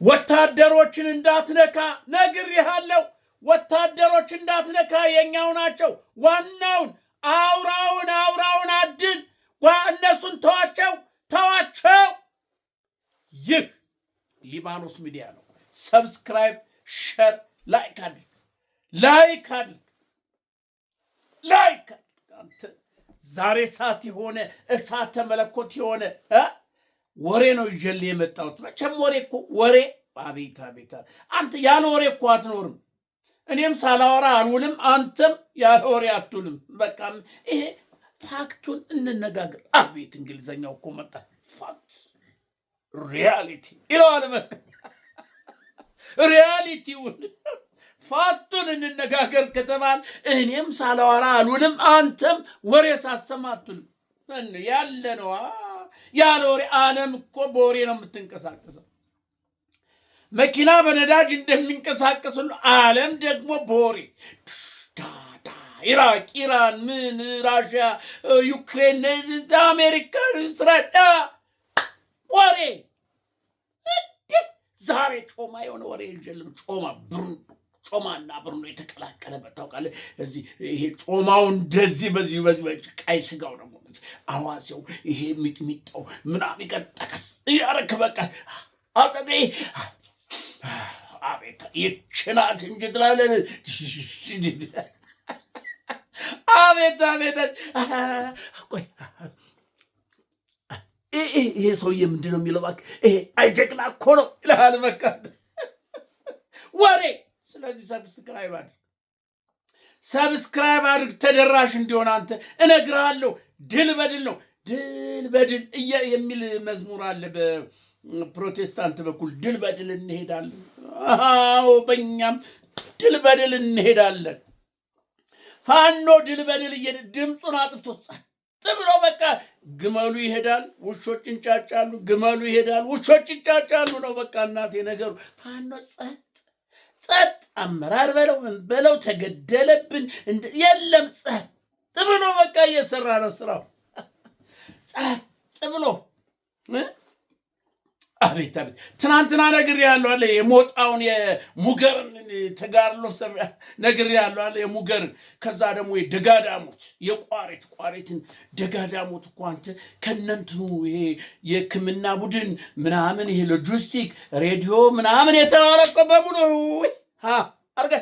ወታደሮችን እንዳትነካ ነግሬሃለሁ። ወታደሮች እንዳትነካ የኛው ናቸው። ዋናውን አውራውን አድን። እነሱን ተዋቸው። ይህ ሊባኖስ ሚዲያ ነው። ሰብስክራይብ፣ ሼር፣ ላይክ አድርግ። አንተ ዛሬ እሳተ መለኮት የሆነ ወሬ ነው ይዤልህ የመጣሁት። መቼም ወሬ አቤት አንተ ያለ ወሬ እኮ አትኖርም። እኔም ሳላወራ አልውልም፣ አንተም ያለ ወሬ አትውልም። በቃ ይሄ ፋክቱን እንነጋገር። አቤት እንግሊዘኛው እኮ መጣ። ፋክት ሪያሊቲ ይለዋል። መጣ ሪያሊቲውን ፋክቱን እንነጋገር ከተባል እኔም ሳላወራ አልውልም፣ አንተም ወሬ ሳሰማ አትውልም። ያለ ነው ያለ ወሬ። ዓለም እኮ በወሬ ነው የምትንቀሳቀሰው። መኪና በነዳጅ እንደሚንቀሳቀስ ሁሉ ዓለም ደግሞ በወሬ ኢራቅ፣ ኢራን፣ ራሽያ፣ ዩክሬን፣ አሜሪካ፣ እስራኤል ወሬ። ዛሬ ጮማ የሆነ ወሬ የለም። ጮማና ብሩን የተቀላቀለበት ታውቃለህ። እዚህ ይሄ ጮማው እንደዚህ በዚህ ቀይ ስጋው ደግሞ አዋዜው ይሄ ሚጥሚጣው ምናምን ይቀጠቀስ ያረክ በቃ አጠቤ አቤት ይችናት እንጂ ትላለህ። አቤት ቆይ ይሄ ሰውዬ ምንድን ነው የሚለው? እባክህ ይሄ አይጀግና እኮ ነው ይልሃል። በቃ ወሬ። ስለዚህ ሰብስክራይብ አድርግ ተደራሽ እንዲሆን። አንተ እነግርሃለሁ፣ ድል በድል ነው። ድል በድል የሚል መዝሙር አለ በፕሮቴስታንት በኩል። ድል በድል እንሄዳለን። አዎ በእኛም ድል በድል እንሄዳለን። ፋኖ ድል በድል ድምፁን አጥፍቶ ጸጥ ብሎ በቃ ግመሉ ይሄዳል፣ ውሾች እንጫጫሉ። ግመሉ ይሄዳል፣ ውሾች እንጫጫሉ ነው በቃ እናቴ ነገሩ። ፋኖ ጸጥ አመራር በለው ተገደለብን የለም፣ ጸጥ ብሎ በቃ እየሰራ ነው ስራው። ጸጥ ብሎ አቤት ትናንትና ነግሬሃለሁ አለ የሞጣውን የሙገርን ተጋድሎ ነግሬሃለሁ አለ የሙገርን። ከዛ ደግሞ የደጋዳሞት የቋሬትን ደጋዳሞት እኮ አንተ ከነንትኑ ይሄ የሕክምና ቡድን ምናምን ይሄ ሎጂስቲክ ሬዲዮ ምናምን የተባረቀ በሙሉ አርገ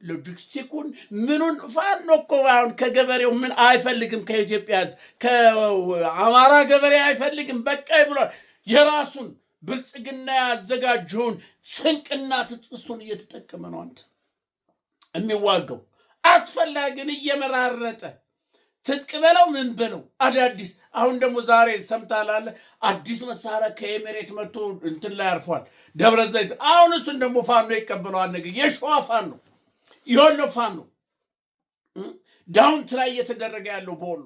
ሎጂስቲኩን ምኑን ፋኖ እኮ አሁን ከገበሬው ምን አይፈልግም። ከኢትዮጵያ ከአማራ ገበሬ አይፈልግም። በቃ ብሏል። የራሱን ብልጽግና ያዘጋጀውን ስንቅና ትጥሱን እየተጠቀመ ነው አንተ የሚዋጋው። አስፈላጊን እየመራረጠ ትጥቅ በለው ምን በለው አዳዲስ። አሁን ደግሞ ዛሬ ሰምታላለ አዲስ መሳሪያ ከኤሜሬት መጥቶ እንትን ላይ አርፏል፣ ደብረ ዘይት። አሁን እሱን ደግሞ ፋኖ ይቀበለዋል። ነገር የሸዋ ፋኖ የወሎ ፋኖ ዳውንት ላይ እየተደረገ ያለው በወሎ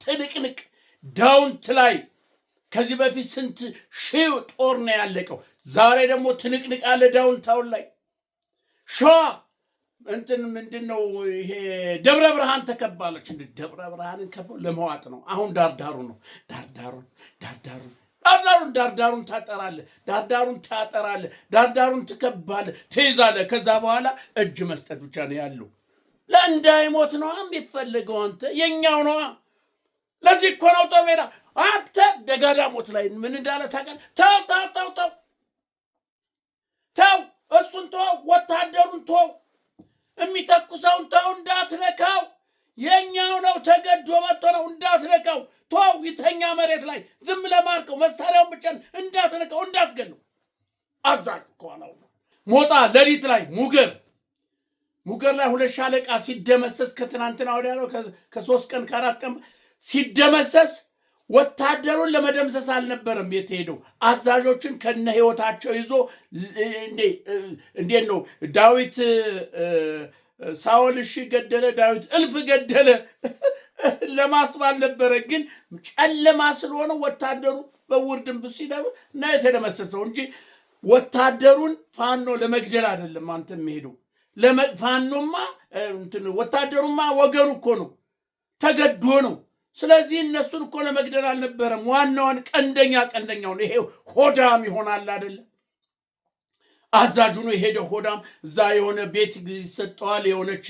ትንቅንቅ ዳውንት ላይ ከዚህ በፊት ስንት ሺህ ጦር ነው ያለቀው። ዛሬ ደግሞ ትንቅንቅ አለ ዳውንታውን ላይ። ሸዋ እንትን ምንድነው ይሄ ደብረ ብርሃን ተከባለች። ደብረ ብርሃንን ለመዋጥ ነው አሁን። ዳርዳሩን ታጠራለህ፣ ዳርዳሩን ትከባለህ፣ ትይዛለህ። ከዛ በኋላ እጅ መስጠት ብቻ ነው ያለው። ለእንዳይሞት ነው የሚፈለገው። አንተ የኛው ነው። ለዚህ እኮ ነው ጦሜዳ አንተ ደጋዳሞት ላይ ምን እንዳለ ታውቃለህ? ተው፣ እሱን ተው፣ ወታደሩን ተው፣ የሚተኩሰውን ተው፣ እንዳትነካው። የኛው ነው ተገዶ መጥቶ ነው፣ እንዳትነካው። ተው፣ ይተኛ መሬት ላይ ዝም ለማርከው መሳሪያውን ብቻ እንዳትነካው፣ እንዳትገለው። አዛዥ ከኋላው ሞጣ ሌሊት ላይ ሙገር ላይ 2 ሻለቃ ሲደመሰስ ከትናንትና ወዲያ ነው ከ3 ቀን ከ4 ቀን ሲደመሰስ ወታደሩን ለመደምሰስ አልነበረም የተሄደው። አዛዦችን ከነ ህይወታቸው ይዞ እንዴት ነው ዳዊት ሳኦል እሺ ገደለ፣ ዳዊት እልፍ ገደለ ለማስባል ነበረ። ግን ጨለማ ስለሆነ ወታደሩ በውር ድንብስ ሲደብ እና የተደመሰሰው እንጂ ወታደሩን ፋኖ ለመግደል አይደለም። አንተ የሚሄደው ፋኖማ ወታደሩማ ወገኑ እኮ ነው፣ ተገዶ ነው። ስለዚህ እነሱን እኮ ለመግደል አልነበረም። ዋናውን ቀንደኛውን ይሄ ሆዳም ይሆናል አይደለ? አዛዡ ነው የሄደ ሆዳም እዛ የሆነ ቤት ይሰጠዋል የሆነች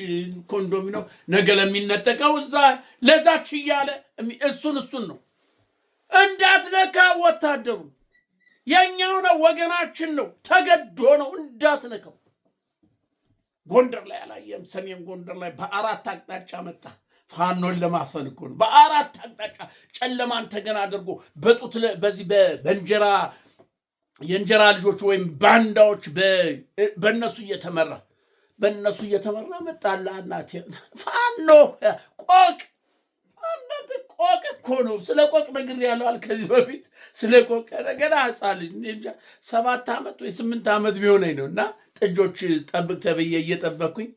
ኮንዶሚኒየም ነገ ለሚነጠቀው እዛ ለዛች እያለ እሱን ነው እንዳትነካ ወታደሩ የኛው ነው ወገናችን ነው ተገዶ ነው እንዳትነካው ጎንደር ላይ አላየም ሰሜን ጎንደር ላይ በአራት አቅጣጫ መጣ ፋኖን ለማፈን እኮ ነው በአራት አቅጣጫ ጨለማን ተገና አድርጎ በጡት በዚህ በእንጀራ የእንጀራ ልጆች ወይም ባንዳዎች በእነሱ እየተመራ መጣላ እናቴ ፋኖ ቆቅ አንተ ቆቅ እኮ ነው ስለ ቆቅ ነገር ያለው ከዚህ በፊት ስለ ቆቅ ገና አጻልኝ እንጃ 7 ዓመት ወይ 8 ዓመት ቢሆነኝ ነውና ጥጆች ጠብቅ ተብዬ እየጠበኩኝ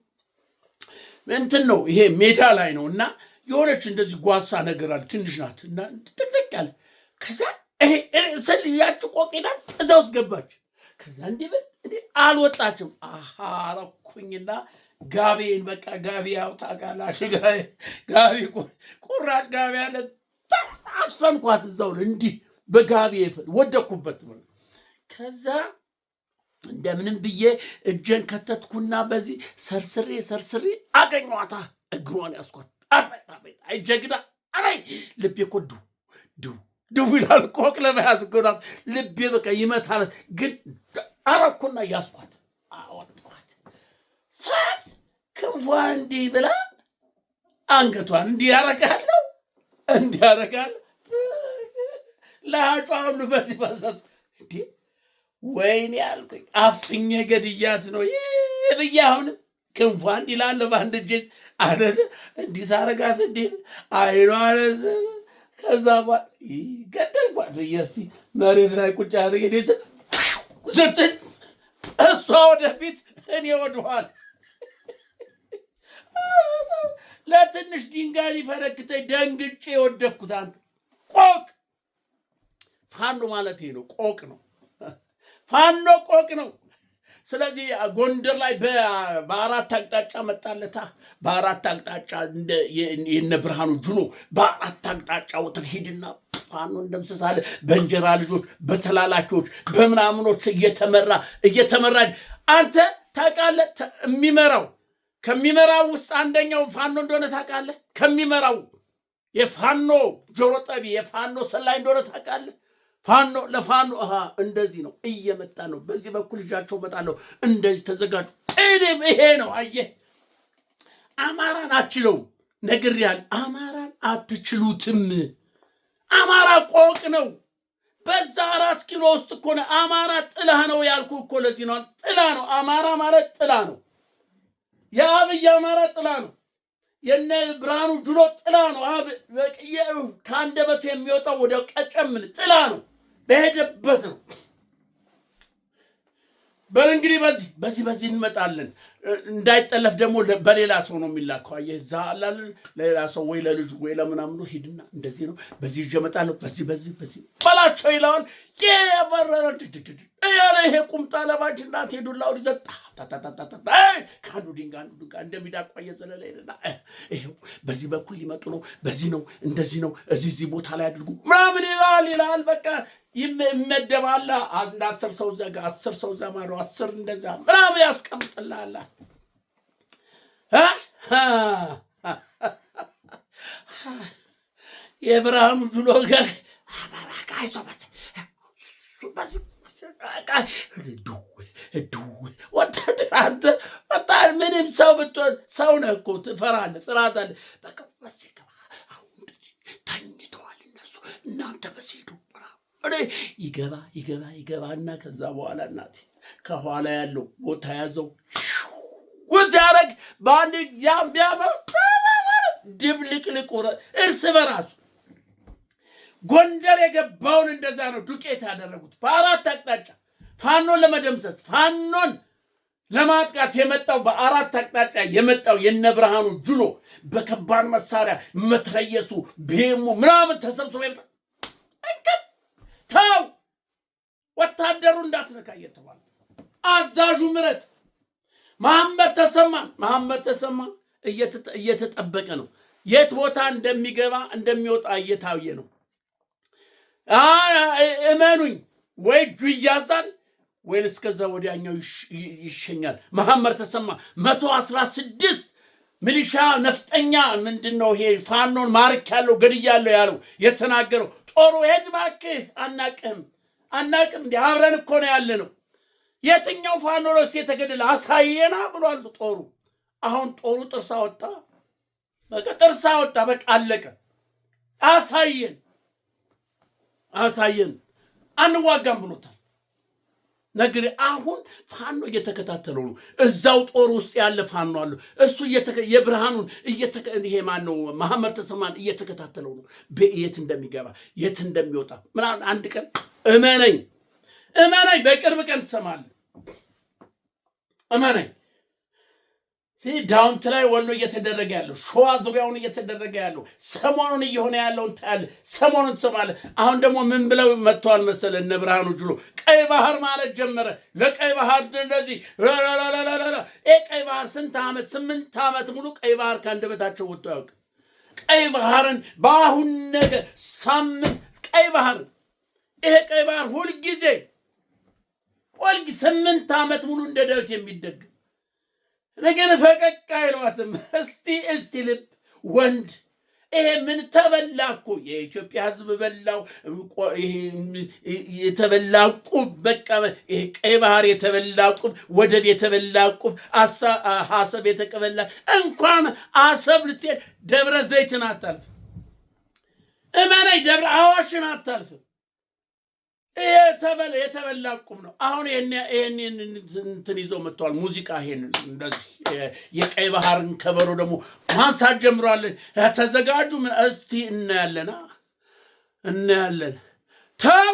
እንትን ነው ይሄ ሜዳ ላይ ነውና የሆነች እንደዚህ ጓሳ ነገር አለ ትንሽ ናትና ጥቅጥቅ ያለ ከዛ ሰልያችሁ ቆቂና እዛው ገባች ከዛ እንዴ አልወጣችም አረኩኝና ጋቢን በቃ ጋቢ ያውጣቃላሽ ጋቢ ቁራጭ ጋቢ ያለ አፈንኳት እዛው እንዴ በጋቢ ወደኩበት ከዛ እንደምንም ብዬ እጄን ከተትኩና በዚህ ሰርስሬ አገኘኋታ እግሯን ያስኳት አይ ጀግና አይ ልቤ እኮ ዱ ይላል ቆቅ ለመያዝ እኮ ናት ልቤ በቃ ይመታል ግን አረኩና ያስኳት አወጣኋት ሳት ክንፏ እንዲህ ብላ አንገቷን እንዲህ ያረጋል ለአጯ ሁሉ በዚህ ባሳስ እንዴ ወይኔ ያልኩኝ አፍኜ ገድያት ነው ብዬ አሁን ክንፏ እንዲህ ላለ በአንድ እጄ አደለ እንዲህ ሳረጋት እንዲህ አይኗ አለዘ ከዛ በኋላ ገደልኳት እስቲ መሬት ላይ ቁጭ አድርጌ ስትል እሷ ወደፊት እኔ ወደኋላ ለትንሽ ድንጋይ ሊፈረክተኝ ደንግጬ ወደኩት አንተ ቆቅ ፋኖ ማለት ይሄ ነው ቆቅ ነው ፋኖ ቆቅ ነው ስለዚህ ጎንደር ላይ በአራት አቅጣጫ መጣለታ በአራት አቅጣጫ የነ ብርሃኑ ጁሎ በአራት አቅጣጫ ወጥተህ ሂድና ፋኖ እንደምስሳለ በእንጀራ ልጆች በተላላኪዎች በምናምኖች እየተመራ አንተ ታውቃለህ ከሚመራው ውስጥ አንደኛው ፋኖ እንደሆነ ታውቃለህ ከሚመራው የፋኖ ጆሮ ጠቢ የፋኖ ሰላይ እንደሆነ ታውቃለህ ፋኖ ለፋኖ እንደዚህ ነው እየመጣ ነው በዚህ በኩል እጃቸው መጣለው እንደዚህ ተዘጋጁ ይሄ ነው አየህ አማራን አትችለው ነግሬያል አማራን አትችሉትም አማራ ቆቅ ነው በዛ 4 ኪሎ ውስጥ እኮ ነው አማራ ጥላ ነው ያልኩ እኮ ለዚህ ነው ጥላ ነው አማራ ማለት ጥላ ነው የአብይ አማራ ጥላ ነው የነ ብርሃኑ ጁሎ ጥላ ነው ከአንደበቱ የሚወጣው ወደ ቀጨምን ጥላ ነው በሄደበት ነው በእንግዲህ በዚህ እንመጣለን እንዳይጠለፍ ደግሞ በሌላ ሰው ነው የሚላከው አየዛ አላል ለሌላ ሰው ወይ ለልጅ ወይ ለምናምኑ ሂድና እንደዚህ ነው በዚህ ይጀመጣለው በዚህ ባላቸው ይላል የበረረ ያለ ይሄ ቁምጣ ለባጅና ሄዱላው ይዘጣ ካዱ ድንጋይ እንደሚዳቋ እየዘለለ ይልና ይሄው በዚህ በኩል ሊመጡ ነው በዚህ ነው እንደዚህ ነው እዚህ ቦታ ላይ አድርጉ ምናምን ይላል በቃ ይመደባል አንድ 10 ሰው ዘጋ 10 ሰው ዘማሩ 10 እንደዛ ምናምን ያስቀምጥልሃል የብርሃኑ ጁሎ ጋር አባራካይ ሶበት በዚህ ወጣ ምንም ሰው ብትሆን ሰው ነህ እኮ ትፈራለህ ትራታለህ በቃ ወስከባ አሁን ታኝተዋል እነሱ እናንተ በሲዱ ይገባና ከዛ በኋላ እናቴ ከኋላ ያለው ቦታ ያዘው ወዛረግ ባንድ ያምያማ ድብልቅልቅ እርስ በራሱ ጎንደር የገባውን እንደዛ ነው ዱቄት ያደረጉት በአራት አቅጣጫ ፋኖን ለመደምሰስ ፋኖን ለማጥቃት የመጣው በአራት አቅጣጫ የመጣው የነብርሃኑ ጁሎ በከባድ መሳሪያ መትረየሱ ቤሙ ምናምን ተሰብስቦ ይመጣ ታው ወታደሩ እንዳትነካ እየተባለ አዛዡ ምረት መሐመድ ተሰማ እየተጠበቀ ነው የት ቦታ እንደሚገባ እንደሚወጣ እየታየ ነው እመኑኝ ወይ እጁ ይያዛል ወይስ ከዛ ወዲያኛው ይሸኛል? መሐመድ ተሰማ 116 ሚሊሻ ነፍጠኛ ምንድነው ይሄ ፋኖን ማርክ ያለው ገድያለሁ ያለው የተናገረው ጦሩ ሄድ እባክህ አናቅም እንዴ አብረን እኮ ነው ያለነው። የትኛው ፋኖ ነው የተገደለ አሳየና ብሏል ጦሩ። አሁን ጦሩ ጥርስ አወጣ፣ በቃ አለቀ። አሳየን አንዋጋም ብሎታል። ነገር አሁን ፋኖ እየተከታተለው ነው። እዛው ጦር ውስጥ ያለ ፋኖ አለ። እሱ የብርሃኑን ይሄ ማን ነው መሐመድ ተሰማን እየተከታተለው ነው። በየት እንደሚገባ የት እንደሚወጣ ምናምን አንድ ቀን እመነኝ በቅርብ ቀን ትሰማለህ። እመነኝ። ዳውንት ላይ ወሎ እየተደረገ ያለው ሸዋ ዙሪያውን እየተደረገ ያለው ሰሞኑን እየሆነ ያለውን ታያለህ። ሰሞኑን ትሰማለህ። አሁን ደግሞ ምን ብለው መጥተዋል መሰለህ? እነ ብርሃኑ ጁሎ ቀይ ባህር ማለት ጀመረ። ለቀይ ባህር እንደዚህ ቀይ ባህር ስንት ዓመት 8 ዓመት ሙሉ ቀይ ባህር ከአንደበታቸው ወጥቶ ያውቅ። ቀይ ባህርን በአሁን ነገር ሳምንት ቀይ ባህር ይሄ ቀይ ባህር ሁልጊዜ 8 ዓመት ሙሉ እንደ ዳዊት የሚደግ ነገር ፈቀቅ አይሏትም። እስቲ ልብ ወንድ ይሄ ምን ተበላኩ? የኢትዮጵያ ሕዝብ በላው። ይሄ የተበላቁ በቃ ይሄ ቀይ ባህር የተበላቁ ወደብ የተበላቁ ሐሰብ የተቀበላ እንኳን አሰብ ልትሄድ ደብረ ዘይትን አታልፍ። እመነኝ ደብረ አዋሽን አታልፍ። የተበላቁም ነው። አሁን ይሄን እንትን ይዞ መጥተዋል። ሙዚቃ ይሄን እንደዚህ የቀይ ባህርን ከበሮ ደግሞ ማንሳት ጀምሯለን። ተዘጋጁ። እስቲ እናያለን። ተው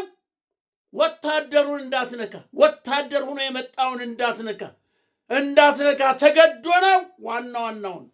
ወታደሩን እንዳትነካ። ወታደር ሆኖ የመጣውን እንዳትነካ። ተገዶ ነው ዋናውን